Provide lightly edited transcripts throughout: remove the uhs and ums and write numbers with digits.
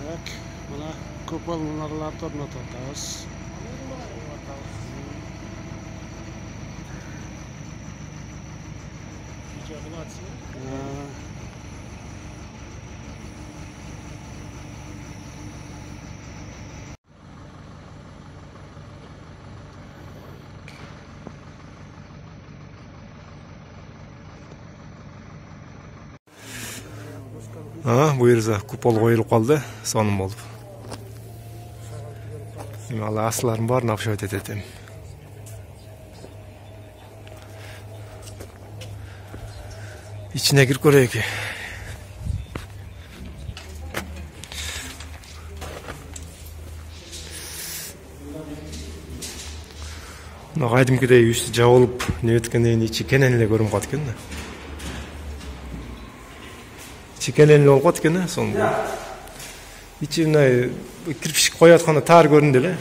Так, мына купол муналарды орнотуп атабыз. Bu yerде купол коюлуп калды, сонун болуп. Ал асларын баарын апшап этетем. İçine girip көрөйүк. Кайдымкыдай үстү жабылып, неткенден ичи кенен эле көрүнүп калат экен да. Чекенен болуп калат экен, сонун. Ичи мына кирпич коюп атканда таар көрүндү эле.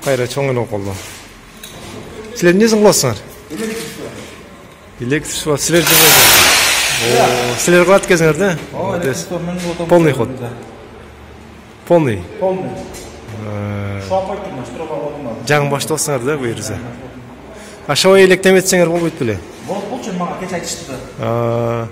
Кайра чоңуноп калды. Силер эмнесин кыласыңар? Электричество силер жана. Силер кылат экенсиңер да? Полный ход. Полный. Жаңы баштабасыңар да бу жерде. Ашабай электеметсеңер болбойт беле? Болчу мага кеч айтышты да.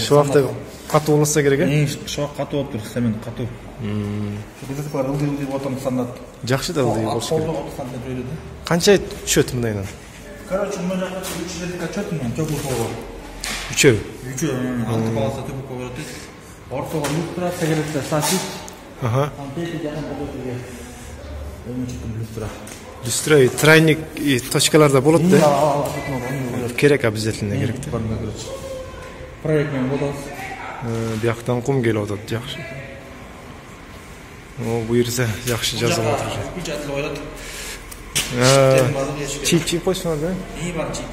Шуакта катуу болса керек э? Шуак катуу болуп тур, цемент катуу. Резервуар ылдый болуп отурсаңдар. Жакшы да ылдый болуш керек. Колдо отурсаңдар жойду да. Канча түшөт мындайынан? Короче, мына жакта 3 литр чөт менен төбү болгон. Үчөө. Алты баласа төбү болгон. Ортого люстра, сегелетте сасик. Ампети жанын болотуга. Люстра. Люстра тройник и точкаларда болот да? Керек обязательно керек да. Проект менен болот. Бияктан кум келип атат, жакшы. Бу жерде жакшы жазылып атыр. Бул жакта ойлот. Чип койсуңар да? Бар чип.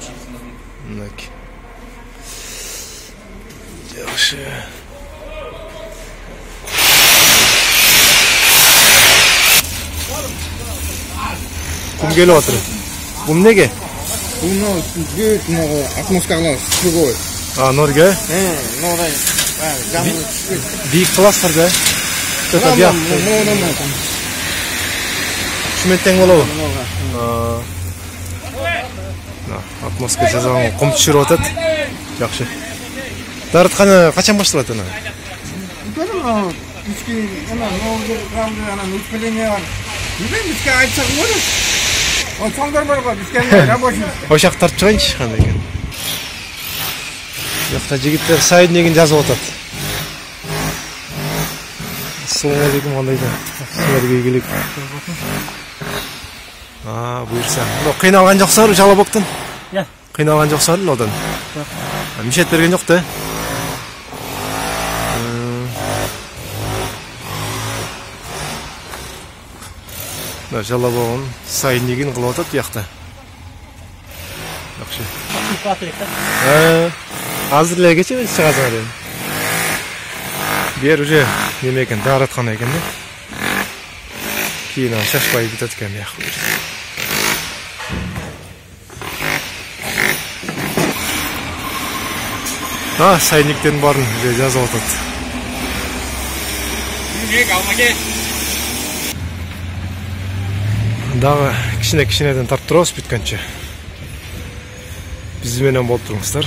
Мынак. Жакшы. Кум келип атыр. Бул эмнеге? Бул бүт мына атмосфералар строгой. Норга? Норга. Бийик кыласыздар да? Өтө бияк. Шумен тең болобу? Атмосфера жазалган кум түшүрүп атат. Жакшы. Дарыткана качан башталат ана? Көрөм, ички ана новый грамды ана утпление бар. Билбейм, бизге айтсак болот. Чоңдор бар го, бизге рабочий. Ошак тартып чыгайынчы кандай экен. Жакта жигиттер сайднегин жазып атат. Ассаламу алейкум, кандай да? Силерге ийгилик. Буйрса. Кыйналган жоксуңар жалабоктон? Кыйналган жоксуңар эле одан? Мишет берген жок да? Жалабогун сайднегин кылып атат бияқта. Жакшы. Азыр эле кече чыгасыңар эми. Бер уже неме экен, даараткана экен да. Кийин шашпай кетет экен бияк. Сайдниктердин баарын жазып атат. Дагы кичине-кичинеден тарттырабыз бүткөнчө. Биз менен болуп туруңуздар.